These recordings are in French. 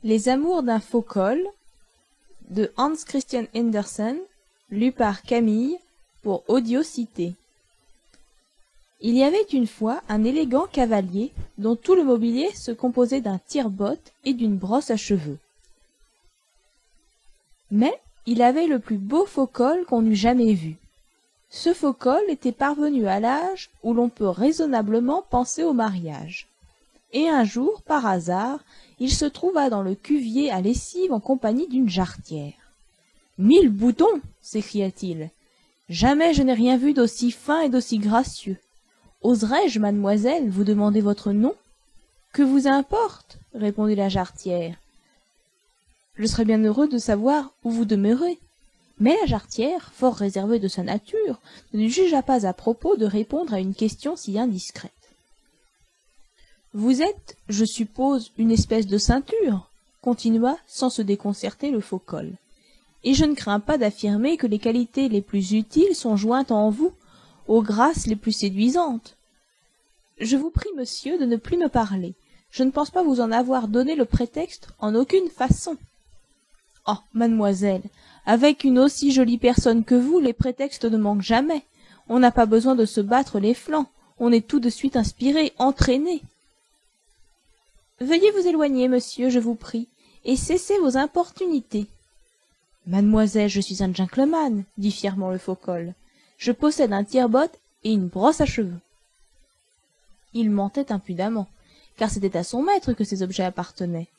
Les amours d'un faux col de Hans Christian Andersen, lu par Camille pour Audiocité. Il y avait une fois un élégant cavalier dont tout le mobilier se composait d'un tire-botte et d'une brosse à cheveux. Mais il avait le plus beau faux col qu'on eût jamais vu. Ce faux col était parvenu à l'âge où l'on peut raisonnablement penser au mariage. Et un jour, par hasard, il se trouva dans le cuvier à lessive en compagnie d'une jarretière. « 1000 boutons !» s'écria-t-il. « Jamais je n'ai rien vu d'aussi fin et d'aussi gracieux. Oserais-je, mademoiselle, vous demander votre nom ?»« Que vous importe ?» répondit la jarretière. « Je serais bien heureux de savoir où vous demeurez. » Mais la jarretière, fort réservée de sa nature, ne jugea pas à propos de répondre à une question si indiscrète. « Vous êtes, je suppose, une espèce de ceinture, » continua sans se déconcerter le faux col. « Et je ne crains pas d'affirmer que les qualités les plus utiles sont jointes en vous, aux grâces les plus séduisantes. Je vous prie, monsieur, de ne plus me parler. Je ne pense pas vous en avoir donné le prétexte en aucune façon. »« Oh, mademoiselle, avec une aussi jolie personne que vous, les prétextes ne manquent jamais. On n'a pas besoin de se battre les flancs. On est tout de suite inspiré, entraîné. » « Veuillez vous éloigner, monsieur, je vous prie, et cessez vos importunités. »« Mademoiselle, je suis un gentleman, » dit fièrement le faux col. « Je possède un tire-botte et une brosse à cheveux. » Il mentait impudemment, car c'était à son maître que ces objets appartenaient,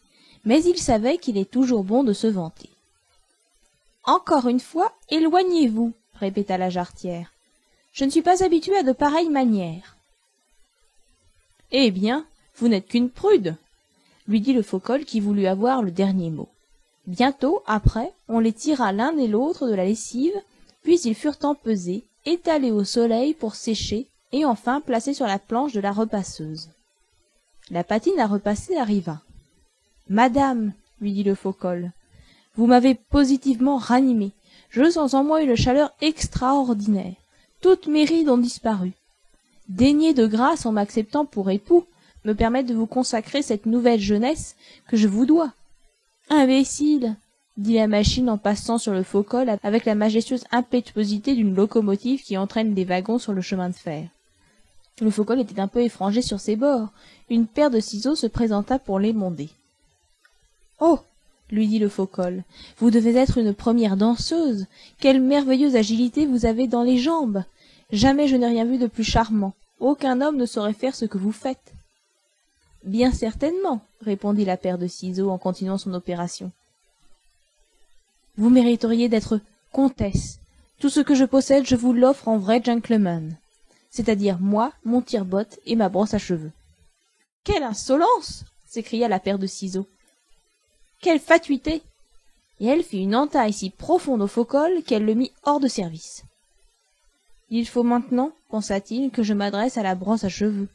mais il savait qu'il est toujours bon de se vanter. « Encore une fois, éloignez-vous, » répéta la jarretière. « Je ne suis pas habituée à de pareilles manières. »« Eh bien, vous n'êtes qu'une prude, » lui dit le faux col qui voulut avoir le dernier mot. Bientôt, après, on les tira l'un et l'autre de la lessive, puis ils furent empesés, étalés au soleil pour sécher, et enfin placés sur la planche de la repasseuse. La patine à repasser arriva. « Madame, » lui dit le faux col, « vous m'avez positivement ranimé. Je sens en moi une chaleur extraordinaire. Toutes mes rides ont disparu. Daignez de grâce en m'acceptant pour époux, me permettre de vous consacrer cette nouvelle jeunesse que je vous dois. »« Imbécile !» dit la machine en passant sur le faux col avec la majestueuse impétuosité d'une locomotive qui entraîne des wagons sur le chemin de fer. Le faux col était un peu effrangé sur ses bords. Une paire de ciseaux se présenta pour l'émonder. « Oh !» lui dit le faux col, « vous devez être une première danseuse. Quelle merveilleuse agilité vous avez dans les jambes. Jamais je n'ai rien vu de plus charmant. Aucun homme ne saurait faire ce que vous faites. »« Bien certainement, » répondit la paire de ciseaux en continuant son opération. « Vous mériteriez d'être comtesse. Tout ce que je possède, je vous l'offre en vrai gentleman. C'est-à-dire moi, mon tire-botte et ma brosse à cheveux. »« Quelle insolence !» s'écria la paire de ciseaux. « Quelle fatuité !» Et elle fit une entaille si profonde au faux col qu'elle le mit hors de service. « Il faut maintenant, pensa-t-il, que je m'adresse à la brosse à cheveux. »«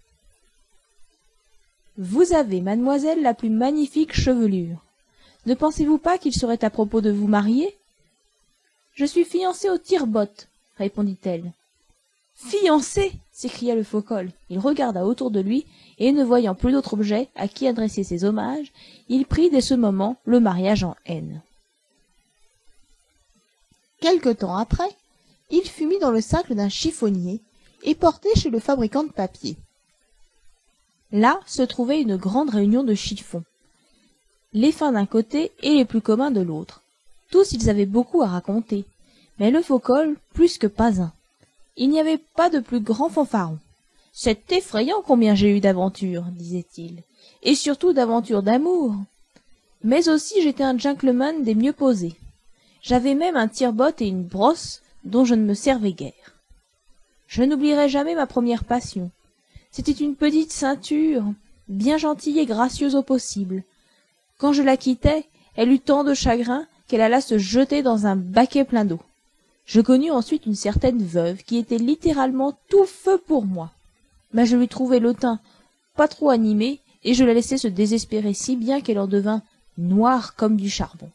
Vous avez, mademoiselle, la plus magnifique chevelure. Ne pensez-vous pas qu'il serait à propos de vous marier ? » ?»« Je suis fiancée au tire-botte, » répondit-elle. « Fiancée !» s'écria le faux col. Il regarda autour de lui, et ne voyant plus d'autre objet à qui adresser ses hommages, il prit dès ce moment le mariage en haine. Quelque temps après, il fut mis dans le sac d'un chiffonnier et porté chez le fabricant de papier. Là se trouvait une grande réunion de chiffons, les fins d'un côté et les plus communs de l'autre. Tous ils avaient beaucoup à raconter, mais le faux col plus que pas un. Il n'y avait pas de plus grand fanfaron. « C'est effrayant combien j'ai eu d'aventures, » disait-il, « et surtout d'aventures d'amour. Mais aussi j'étais un gentleman des mieux posés. J'avais même un tire-botte et une brosse dont je ne me servais guère. Je n'oublierai jamais ma première passion. C'était une petite ceinture, bien gentille et gracieuse au possible. Quand je la quittai, elle eut tant de chagrin qu'elle alla se jeter dans un baquet plein d'eau. Je connus ensuite une certaine veuve qui était littéralement tout feu pour moi. Mais je lui trouvai le teint pas trop animé et je la laissai se désespérer si bien qu'elle en devint noire comme du charbon.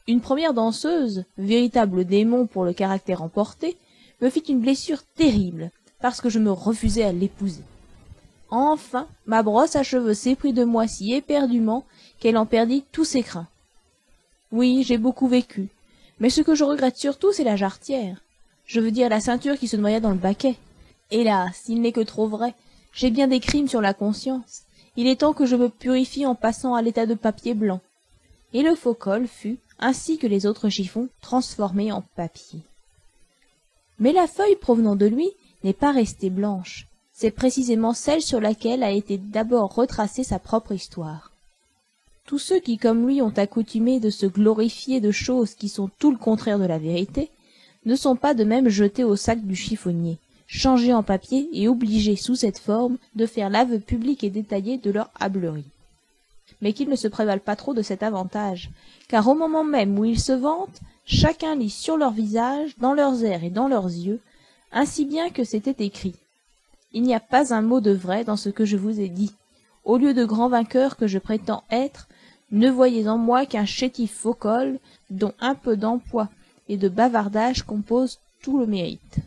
Une première danseuse, véritable démon pour le caractère emporté, me fit une blessure terrible parce que je me refusai à l'épouser. Enfin, ma brosse à cheveux s'éprit de moi si éperdument qu'elle en perdit tous ses crins. Oui, j'ai beaucoup vécu, mais ce que je regrette surtout, c'est la jarretière. Je veux dire la ceinture qui se noya dans le baquet. Hélas, il n'est que trop vrai. J'ai bien des crimes sur la conscience. Il est temps que je me purifie en passant à l'état de papier blanc. Et le faux col fut, ainsi que les autres chiffons, transformé en papier. Mais la feuille provenant de lui n'est pas restée blanche. C'est précisément celle sur laquelle a été d'abord retracée sa propre histoire. Tous ceux qui, comme lui, ont accoutumé de se glorifier de choses qui sont tout le contraire de la vérité, ne sont pas de même jetés au sac du chiffonnier, changés en papier et obligés, sous cette forme, de faire l'aveu public et détaillé de leur hâblerie. Mais qu'ils ne se prévalent pas trop de cet avantage, car au moment même où ils se vantent, chacun lit sur leur visage, dans leurs airs et dans leurs yeux, ainsi bien que c'était écrit. Il n'y a pas un mot de vrai dans ce que je vous ai dit. Au lieu de grand vainqueur que je prétends être, ne voyez en moi qu'un chétif faux col, dont un peu d'empois et de bavardage compose tout le mérite.